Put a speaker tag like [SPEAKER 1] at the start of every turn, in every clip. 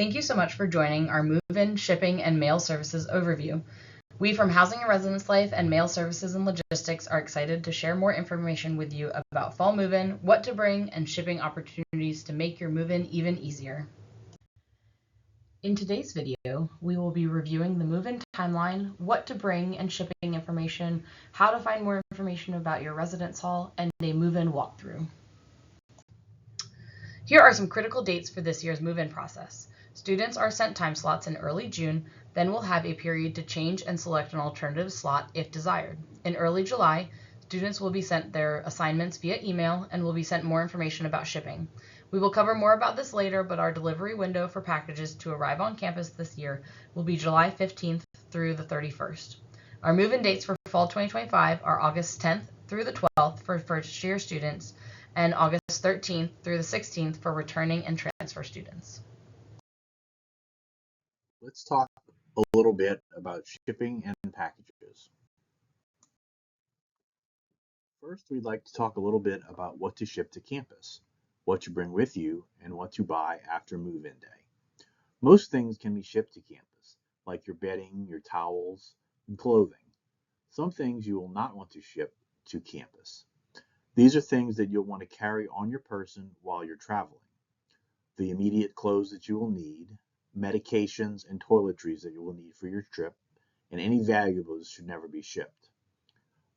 [SPEAKER 1] Thank you so much for joining our move-in, shipping, and mail services overview. We from Housing and Residence Life and Mail Services and Logistics are excited to share more information with you about fall move-in, what to bring, and shipping opportunities to make your move-in even easier. In today's video, we will be reviewing the move-in timeline, what to bring and shipping information, how to find more information about your residence hall, and a move-in walkthrough. Here are some critical dates for this year's move-in process. Students are sent time slots in early June, then will have a period to change and select an alternative slot if desired. In early July, students will be sent their assignments via email and will be sent more information about shipping. We will cover more about this later, but our delivery window for packages to arrive on campus this year will be July 15th through the 31st. Our move-in dates for fall 2025 are August 10th through the 12th for first-year students and August 13th through the 16th for returning and transfer students.
[SPEAKER 2] Let's talk a little bit about shipping and packages. First, we'd like to talk a little bit about what to ship to campus, what to bring with you, and what to buy after move-in day. Most things can be shipped to campus, like your bedding, your towels, and clothing. Some things you will not want to ship to campus. These are things that you'll want to carry on your person while you're traveling. The immediate clothes that you will need, medications and toiletries that you will need for your trip, and any valuables should never be shipped.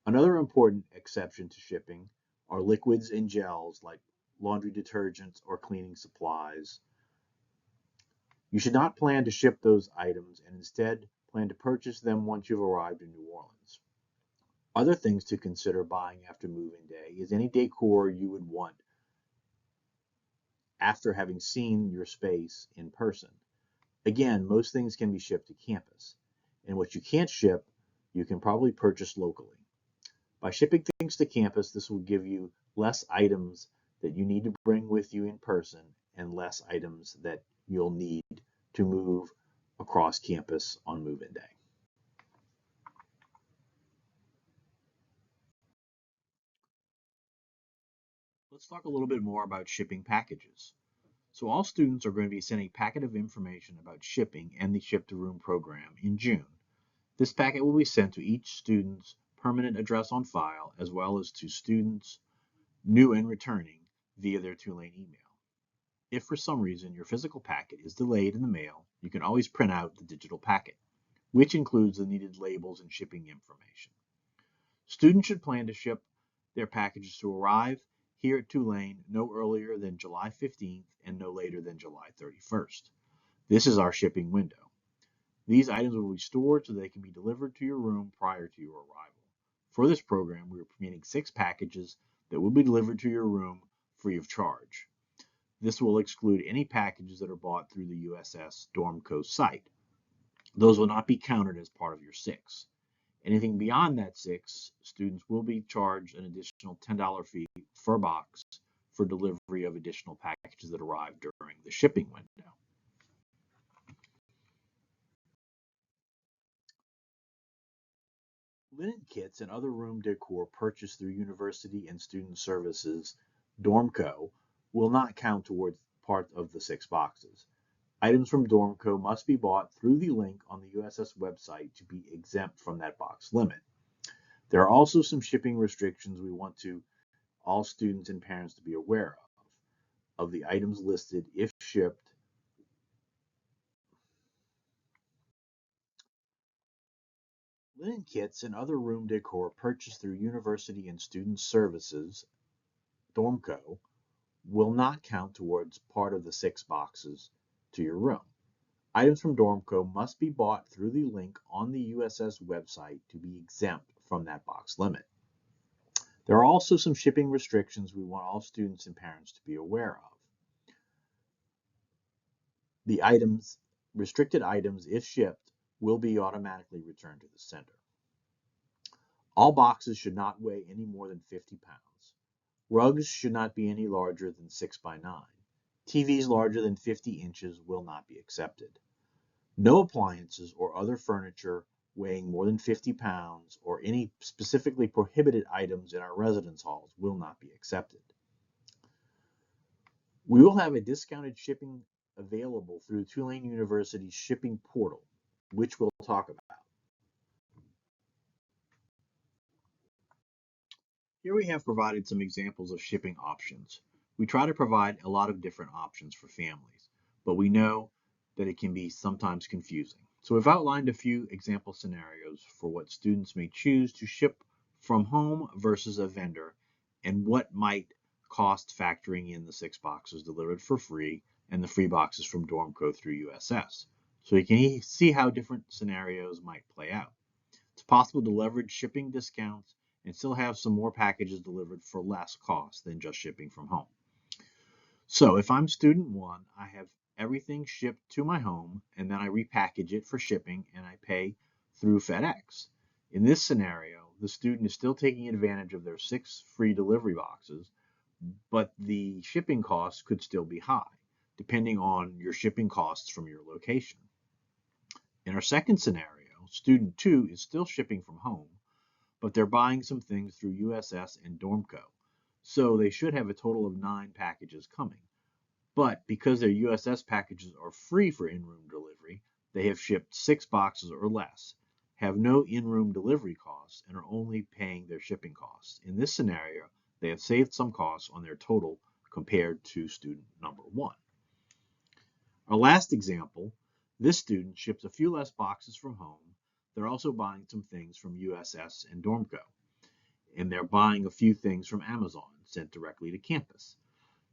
[SPEAKER 2] Another important exception to shipping are liquids and gels like laundry detergents or cleaning supplies. You should not plan to ship those items and instead plan to purchase them once you've arrived in New Orleans. Other things to consider buying after move-in day is any decor you would want after having seen your space in person. Again, most things can be shipped to campus, and what you can't ship, you can probably purchase locally. By shipping things to campus, this will give you less items that you need to bring with you in person and less items that you'll need to move across campus on move-in day. Let's talk a little bit more about shipping packages. So all students are going to be sent a packet of information about shipping and the Ship to Room program in June. This packet will be sent to each student's permanent address on file, as well as to students new and returning via their Tulane email. If for some reason your physical packet is delayed in the mail, you can always print out the digital packet, which includes the needed labels and shipping information. Students should plan to ship their packages to arrive here at Tulane no earlier than July 15th and no later than July 31st. This is our shipping window. These items will be stored so they can be delivered to your room prior to your arrival. For this program, we are permitting 6 packages that will be delivered to your room free of charge. This will exclude any packages that are bought through the USS Dormco site. Those will not be counted as part of your 6. Anything beyond that 6, students will be charged an additional $10 fee per box for delivery of additional packages that arrive during the shipping window. Linen kits and other room decor purchased through University and Student Services Dormco will not count towards part of the 6 boxes. Items from Dormco must be bought through the link on the USS website to be exempt from that box limit. There are also some shipping restrictions we want all students and parents to be aware of the items listed if shipped. Linen kits and other room decor purchased through University and Student Services Dormco will not count towards part of the 6 boxes to your room. Items from Dormco must be bought through the link on the USS website to be exempt from that box limit. There are also some shipping restrictions we want all students and parents to be aware of. The restricted items, if shipped, will be automatically returned to the sender. All boxes should not weigh any more than 50 pounds. Rugs should not be any larger than 6 by 9. TVs larger than 50 inches will not be accepted. No appliances or other furniture weighing more than 50 pounds or any specifically prohibited items in our residence halls will not be accepted. We will have a discounted shipping available through Tulane University's shipping portal, which we'll talk about. Here we have provided some examples of shipping options. We try to provide a lot of different options for families, but we know that it can be sometimes confusing. So we've outlined a few example scenarios for what students may choose to ship from home versus a vendor and what might cost factoring in the 6 boxes delivered for free and the free boxes from Dormco through USS. So you can see how different scenarios might play out. It's possible to leverage shipping discounts and still have some more packages delivered for less cost than just shipping from home. So if I'm student 1, I have everything shipped to my home and then I repackage it for shipping and I pay through FedEx. In this scenario, the student is still taking advantage of their 6 free delivery boxes, but the shipping costs could still be high, depending on your shipping costs from your location. In our second scenario, student 2 is still shipping from home, but they're buying some things through USS and Dormco, so they should have a total of 9 packages coming. But because their USS packages are free for in-room delivery, they have shipped 6 boxes or less, have no in-room delivery costs, and are only paying their shipping costs. In this scenario, they have saved some costs on their total compared to student number 1. Our last example, this student ships a few less boxes from home. They're also buying some things from USS and Dormco, and they're buying a few things from Amazon sent directly to campus.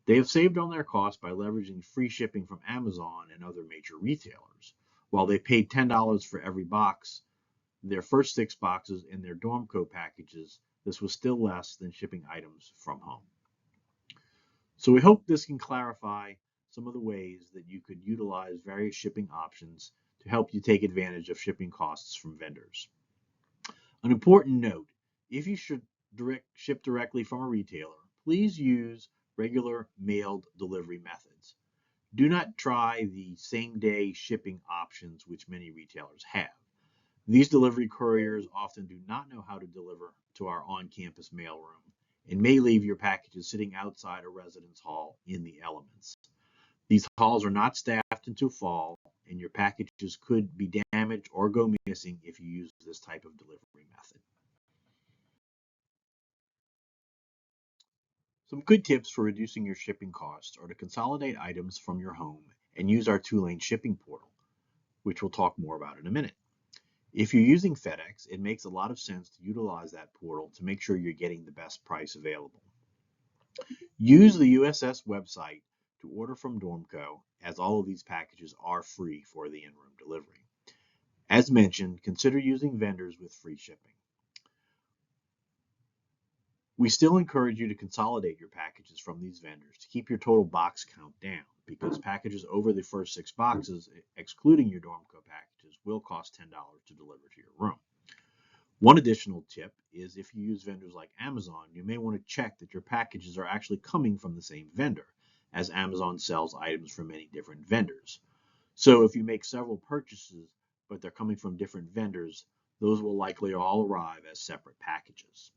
[SPEAKER 2] They have saved on their costs by leveraging free shipping from Amazon and other major retailers. While they paid $10 for every box, their first 6 boxes in their Dormco packages, this was still less than shipping items from home. So we hope this can clarify some of the ways that you could utilize various shipping options to help you take advantage of shipping costs from vendors. An important note, if you should ship directly from a retailer, please use regular mailed delivery methods. Do not try the same-day shipping options which many retailers have. These delivery couriers often do not know how to deliver to our on-campus mailroom and may leave your packages sitting outside a residence hall in the elements. These halls are not staffed until fall, and your packages could be damaged or go missing if you use this type of delivery method. Some good tips for reducing your shipping costs are to consolidate items from your home and use our Tulane shipping portal, which we'll talk more about in a minute. If you're using FedEx, it makes a lot of sense to utilize that portal to make sure you're getting the best price available. Use the USS website to order from Dormco, as all of these packages are free for the in-room delivery. As mentioned, consider using vendors with free shipping. We still encourage you to consolidate your packages from these vendors to keep your total box count down, because packages over the first 6 boxes, excluding your Dormco packages, will cost $10 to deliver to your room. One additional tip is if you use vendors like Amazon, you may want to check that your packages are actually coming from the same vendor, as Amazon sells items from many different vendors. So if you make several purchases, but they're coming from different vendors, those will likely all arrive as separate packages.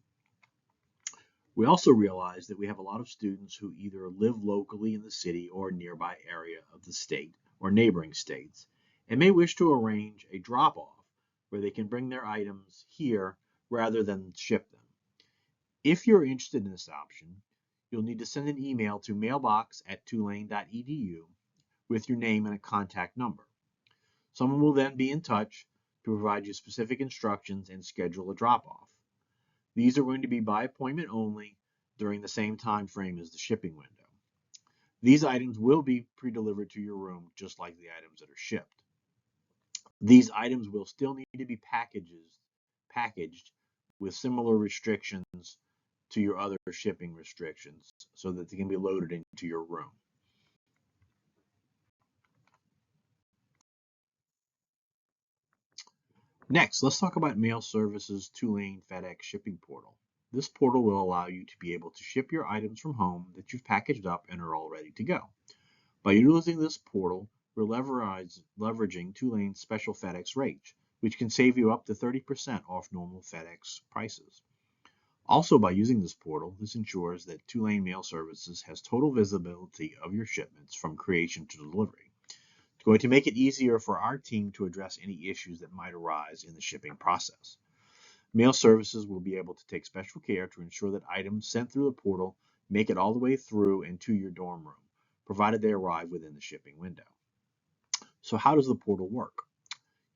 [SPEAKER 2] We also realize that we have a lot of students who either live locally in the city or nearby area of the state or neighboring states, and may wish to arrange a drop-off where they can bring their items here rather than ship them. If you're interested in this option, you'll need to send an email to mailbox@tulane.edu with your name and a contact number. Someone will then be in touch to provide you specific instructions and schedule a drop-off. These are going to be by appointment only during the same time frame as the shipping window. These items will be pre-delivered to your room just like the items that are shipped. These items will still need to be packaged with similar restrictions to your other shipping restrictions so that they can be loaded into your room. Next, let's talk about Mail Services Tulane FedEx shipping portal. This portal will allow you to be able to ship your items from home that you've packaged up and are all ready to go. By utilizing this portal, we're leveraging Tulane's special FedEx rates, which can save you up to 30% off normal FedEx prices. Also, by using this portal, this ensures that Tulane Mail Services has total visibility of your shipments from creation to delivery. going to make it easier for our team to address any issues that might arise in the shipping process. Mail services will be able to take special care to ensure that items sent through the portal make it all the way through and to your dorm room, provided they arrive within the shipping window. So how does the portal work?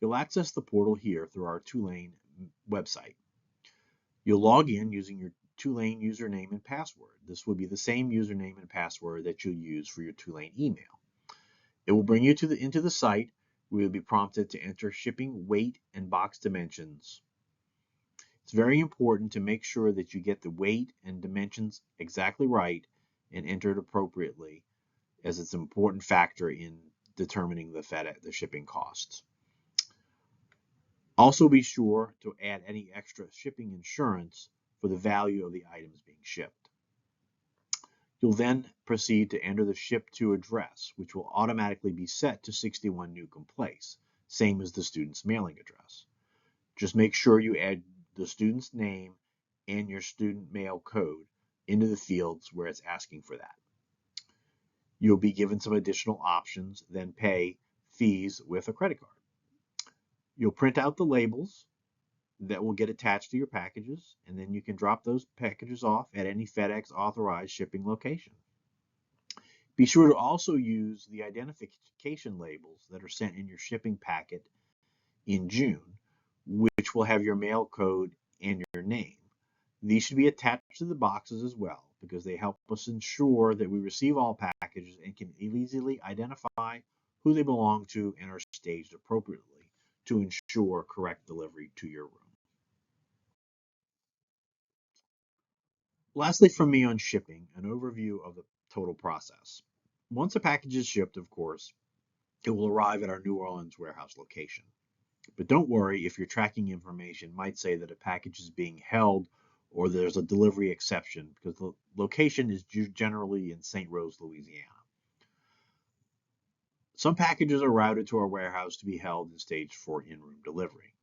[SPEAKER 2] You'll access the portal here through our Tulane website. You'll log in using your Tulane username and password. This will be the same username and password that you'll use for your Tulane email. It will bring you into the site where you'll be prompted to enter shipping weight and box dimensions. It's very important to make sure that you get the weight and dimensions exactly right and enter it appropriately, as it's an important factor in determining the shipping costs. Also be sure to add any extra shipping insurance for the value of the items being shipped. You'll then proceed to enter the ship to address, which will automatically be set to 61 Newcomb Place, same as the student's mailing address. Just make sure you add the student's name and your student mail code into the fields where it's asking for that. You'll be given some additional options, then pay fees with a credit card. You'll print out the labels that will get attached to your packages, and then you can drop those packages off at any FedEx authorized shipping location. Be sure to also use the identification labels that are sent in your shipping packet in June, which will have your mail code and your name. These should be attached to the boxes as well, because they help us ensure that we receive all packages and can easily identify who they belong to and are staged appropriately to ensure correct delivery to your room. Lastly, from me on shipping, an overview of the total process. Once a package is shipped, of course, it will arrive at our New Orleans warehouse location. But don't worry if your tracking information might say that a package is being held or there's a delivery exception, because the location is generally in St. Rose, Louisiana. Some packages are routed to our warehouse to be held and staged for in-room delivery.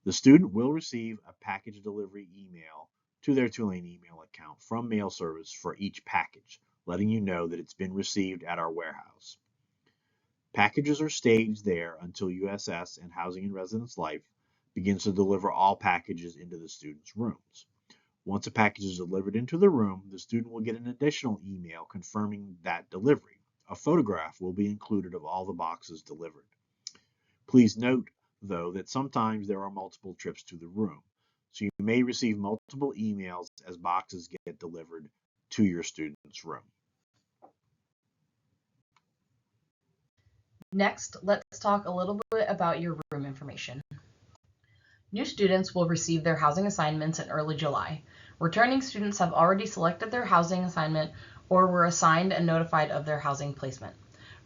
[SPEAKER 2] The student will receive a package delivery email to their Tulane email account from mail service for each package, letting you know that it's been received at our warehouse. Packages are staged there until USS and Housing and Residence Life begins to deliver all packages into the student's rooms. Once a package is delivered into the room, the student will get an additional email confirming that delivery. A photograph will be included of all the boxes delivered. Please note, though, that sometimes there are multiple trips to the room, so you may receive multiple emails as boxes get delivered to your student's room.
[SPEAKER 1] Next, let's talk a little bit about your room information. New students will receive their housing assignments in early July. Returning students have already selected their housing assignment or were assigned and notified of their housing placement.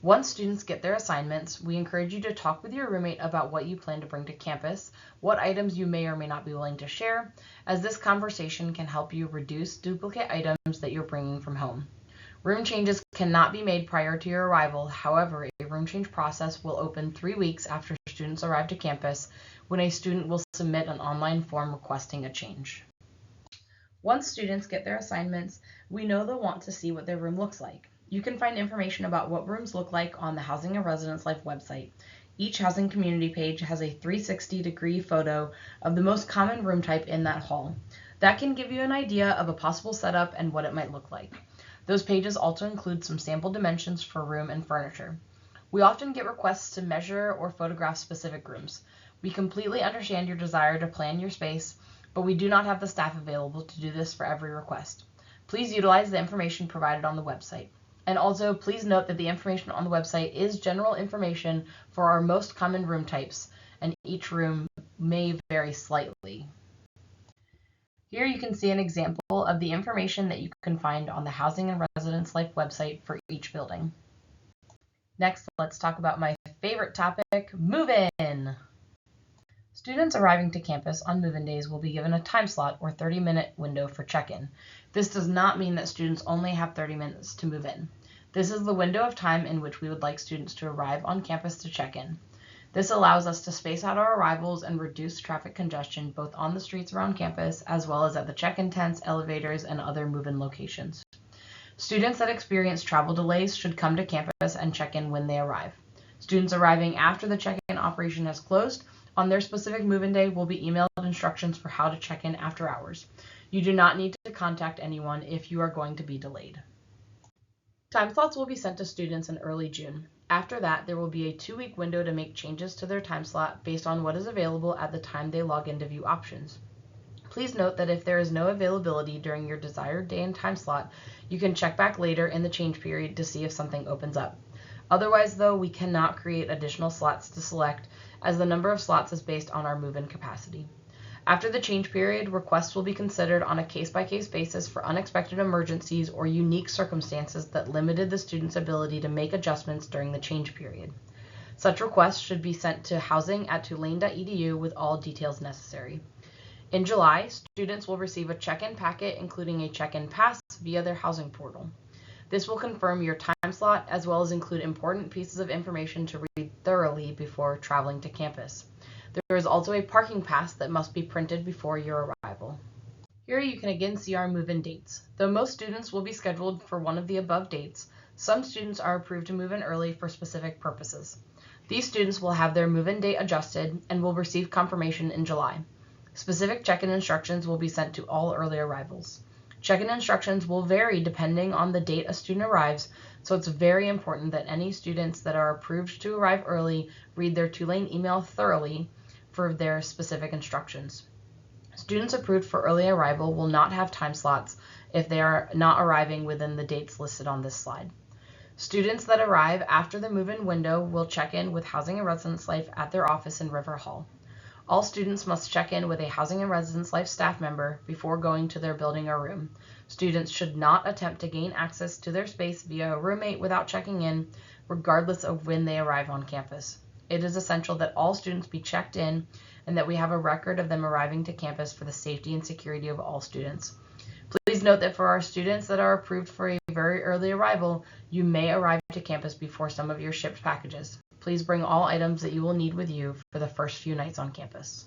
[SPEAKER 1] Once students get their assignments, we encourage you to talk with your roommate about what you plan to bring to campus, what items you may or may not be willing to share, as this conversation can help you reduce duplicate items that you're bringing from home. Room changes cannot be made prior to your arrival. However, a room change process will open 3 weeks after students arrive to campus, when a student will submit an online form requesting a change. Once students get their assignments, we know they'll want to see what their room looks like. You can find information about what rooms look like on the Housing and Residence Life website. Each housing community page has a 360-degree photo of the most common room type in that hall. That can give you an idea of a possible setup and what it might look like. Those pages also include some sample dimensions for room and furniture. We often get requests to measure or photograph specific rooms. We completely understand your desire to plan your space, but we do not have the staff available to do this for every request. Please utilize the information provided on the website. And also, please note that the information on the website is general information for our most common room types, and each room may vary slightly. Here you can see an example of the information that you can find on the Housing and Residence Life website for each building. Next, let's talk about my favorite topic, move-in. Students arriving to campus on move-in days will be given a time slot or 30-minute window for check-in. This does not mean that students only have 30 minutes to move in. This is the window of time in which we would like students to arrive on campus to check in. This allows us to space out our arrivals and reduce traffic congestion both on the streets around campus as well as at the check-in tents, elevators, and other move-in locations. Students that experience travel delays should come to campus and check in when they arrive. Students arriving after the check-in operation has closed on their specific move-in day will be emailed instructions for how to check in after hours. You do not need to contact anyone if you are going to be delayed. Time slots will be sent to students in early June. After that, there will be a 2-week window to make changes to their time slot based on what is available at the time they log in to view options. Please note that if there is no availability during your desired day and time slot, you can check back later in the change period to see if something opens up. Otherwise, though, we cannot create additional slots to select as the number of slots is based on our move-in capacity. After the change period, requests will be considered on a case-by-case basis for unexpected emergencies or unique circumstances that limited the student's ability to make adjustments during the change period. Such requests should be sent to housing@tulane.edu with all details necessary. In July, students will receive a check-in packet including a check-in pass via their housing portal. This will confirm your time slot as well as include important pieces of information to read thoroughly before traveling to campus. There is also a parking pass that must be printed before your arrival. Here you can again see our move-in dates. Though most students will be scheduled for one of the above dates, some students are approved to move in early for specific purposes. These students will have their move-in date adjusted and will receive confirmation in July. Specific check-in instructions will be sent to all early arrivals. Check-in instructions will vary depending on the date a student arrives, so it's very important that any students that are approved to arrive early read their Tulane email thoroughly for their specific instructions. Students approved for early arrival will not have time slots if they are not arriving within the dates listed on this slide. Students that arrive after the move-in window will check in with Housing and Residence Life at their office in River Hall. All students must check in with a Housing and Residence Life staff member before going to their building or room. Students should not attempt to gain access to their space via a roommate without checking in, regardless of when they arrive on campus. It is essential that all students be checked in and that we have a record of them arriving to campus for the safety and security of all students. Please note that for our students that are approved for a very early arrival, you may arrive to campus before some of your shipped packages. Please bring all items that you will need with you for the first few nights on campus.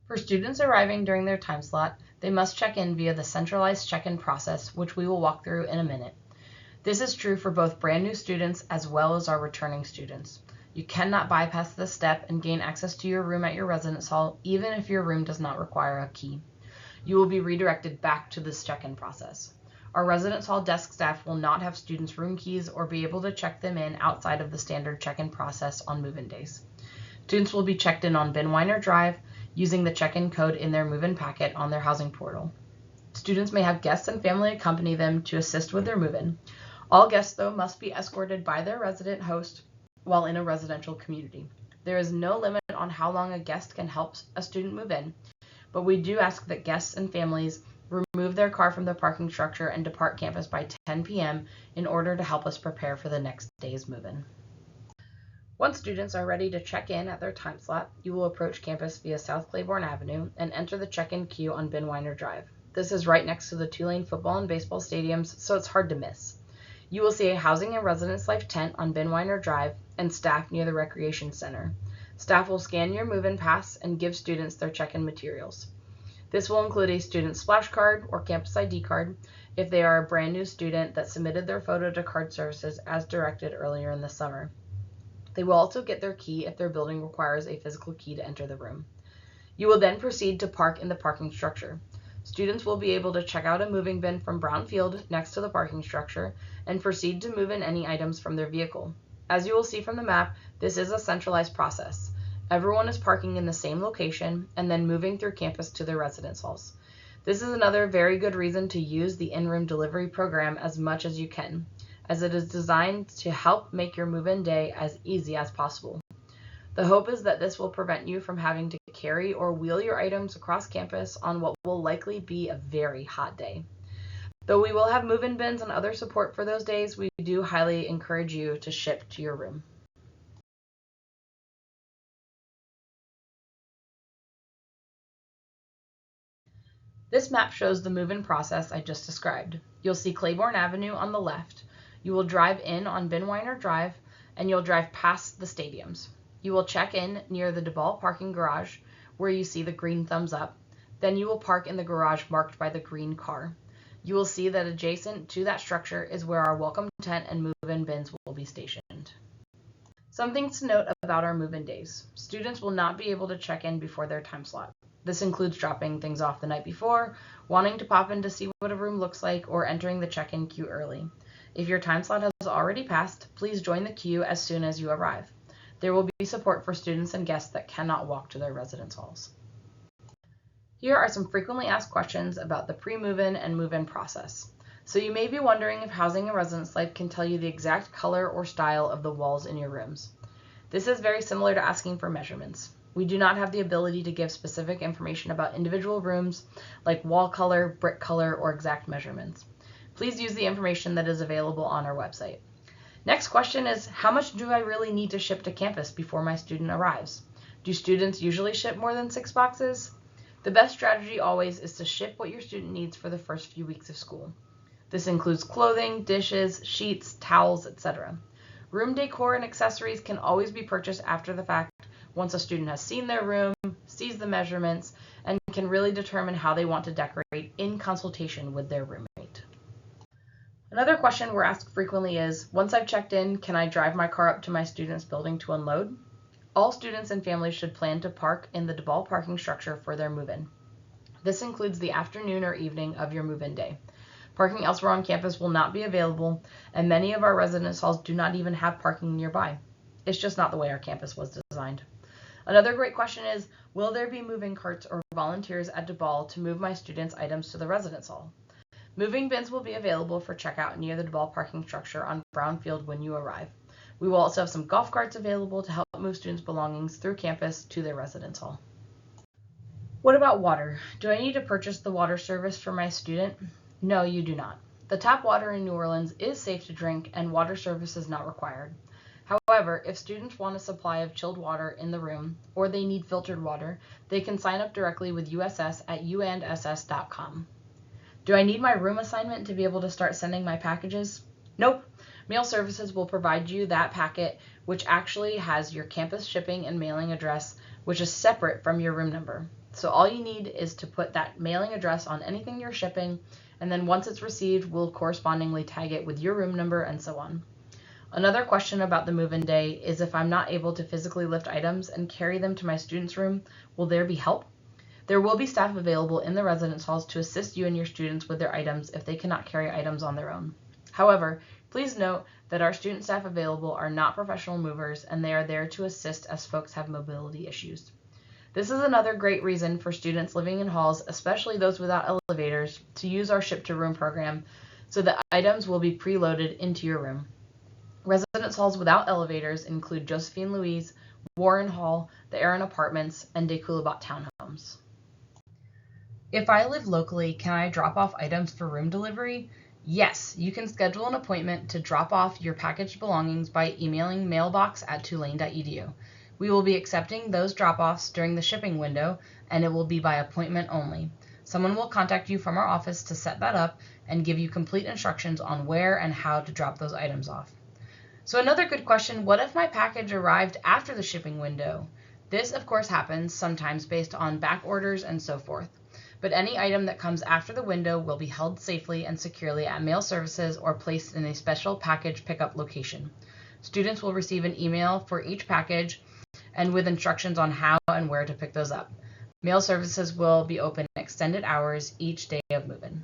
[SPEAKER 1] For students arriving during their time slot, they must check in via the centralized check-in process, which we will walk through in a minute. This is true for both brand new students as well as our returning students. You cannot bypass this step and gain access to your room at your residence hall, even if your room does not require a key. You will be redirected back to this check-in process. Our residence hall desk staff will not have students' room keys or be able to check them in outside of the standard check-in process on move-in days. Students will be checked in on Binweiner Drive using the check-in code in their move-in packet on their housing portal. Students may have guests and family accompany them to assist with their move-in. All guests, though, must be escorted by their resident host while in a residential community. There is no limit on how long a guest can help a student move in, but we do ask that guests and families remove their car from the parking structure and depart campus by 10 p.m. in order to help us prepare for the next day's move-in. Once students are ready to check in at their time slot, you will approach campus via South Claiborne Avenue and enter the check-in queue on Binweiner Drive. This is right next to the Tulane football and baseball stadiums, so it's hard to miss. You will see a Housing and Residence Life tent on Binweiner Drive and staff near the Recreation Center. Staff will scan your move-in pass and give students their check-in materials. This will include a student splash card or campus ID card if they are a brand new student that submitted their photo to card services as directed earlier in the summer. They will also get their key if their building requires a physical key to enter the room. You will then proceed to park in the parking structure. Students will be able to check out a moving bin from Brown Field next to the parking structure and proceed to move in any items from their vehicle. As you will see from the map, this is a centralized process. Everyone is parking in the same location and then moving through campus to their residence halls. This is another very good reason to use the in-room delivery program as much as you can, as it is designed to help make your move-in day as easy as possible. The hope is that this will prevent you from having to carry or wheel your items across campus on what will likely be a very hot day. Though we will have move-in bins and other support for those days, we do highly encourage you to ship to your room. This map shows the move-in process I just described. You'll see Claiborne Avenue on the left. You will drive in on Binweiner Drive, and you'll drive past the stadiums. You will check in near the DeBall parking garage, where you see the green thumbs up. Then you will park in the garage marked by the green car. You will see that adjacent to that structure is where our welcome tent and move-in bins will be stationed. Some things to note about our move-in days. Students will not be able to check in before their time slot. This includes dropping things off the night before, wanting to pop in to see what a room looks like, or entering the check-in queue early. If your time slot has already passed, please join the queue as soon as you arrive. There will be support for students and guests that cannot walk to their residence halls. Here are some frequently asked questions about the pre-move-in and move-in process. So you may be wondering if Housing and Residence Life can tell you the exact color or style of the walls in your rooms. This is very similar to asking for measurements. We do not have the ability to give specific information about individual rooms, like wall color, brick color, or exact measurements. Please use the information that is available on our website. Next question is, how much do I really need to ship to campus before my student arrives? Do students usually ship more than 6 boxes? The best strategy always is to ship what your student needs for the first few weeks of school. This includes clothing, dishes, sheets, towels, etc. Room decor and accessories can always be purchased after the fact once a student has seen their room, sees the measurements, and can really determine how they want to decorate in consultation with their roommate. Another question we're asked frequently is, once I've checked in, can I drive my car up to my student's building to unload? All students and families should plan to park in the DeBall parking structure for their move-in. This includes the afternoon or evening of your move-in day. Parking elsewhere on campus will not be available, and many of our residence halls do not even have parking nearby. It's just not the way our campus was designed. Another great question is, will there be moving carts or volunteers at DeBall to move my students' items to the residence hall? Moving bins will be available for checkout near the DeBall parking structure on Brownfield when you arrive. We will also have some golf carts available to help move students' belongings through campus to their residence hall. What about water? Do I need to purchase the water service for my student? No, you do not. The tap water in New Orleans is safe to drink and water service is not required. However, if students want a supply of chilled water in the room or they need filtered water, they can sign up directly with USS at uandss.com. Do I need my room assignment to be able to start sending my packages? Nope. Mail Services will provide you that packet, which actually has your campus shipping and mailing address, which is separate from your room number. So all you need is to put that mailing address on anything you're shipping, and then once it's received, we'll correspondingly tag it with your room number and so on. Another question about the move-in day is, if I'm not able to physically lift items and carry them to my student's room, will there be help? There will be staff available in the residence halls to assist you and your students with their items if they cannot carry items on their own. However, please note that our student staff available are not professional movers, and they are there to assist as folks have mobility issues. This is another great reason for students living in halls, especially those without elevators, to use our Ship to Room program so that items will be preloaded into your room. Residence halls without elevators include Josephine Louise, Warren Hall, the Aaron Apartments, and De Coulabat Townhomes. If I live locally, can I drop off items for room delivery? Yes, you can schedule an appointment to drop off your packaged belongings by emailing mailbox@tulane.edu. We will be accepting those drop-offs during the shipping window, and it will be by appointment only. Someone will contact you from our office to set that up and give you complete instructions on where and how to drop those items off. So another good question, what if my package arrived after the shipping window? This, of course, happens sometimes based on back orders and so forth. But any item that comes after the window will be held safely and securely at Mail Services or placed in a special package pickup location. Students will receive an email for each package and with instructions on how and where to pick those up. Mail Services will be open extended hours each day of move-in.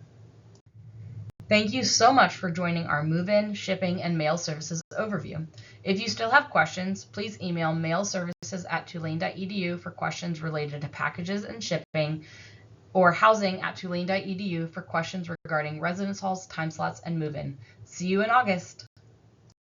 [SPEAKER 1] Thank you so much for joining our move-in, shipping, and mail services overview. If you still have questions, please email mailservices@tulane.edu for questions related to packages and shipping, or housing@tulane.edu for questions regarding residence halls, time slots, and move-in. See you in August.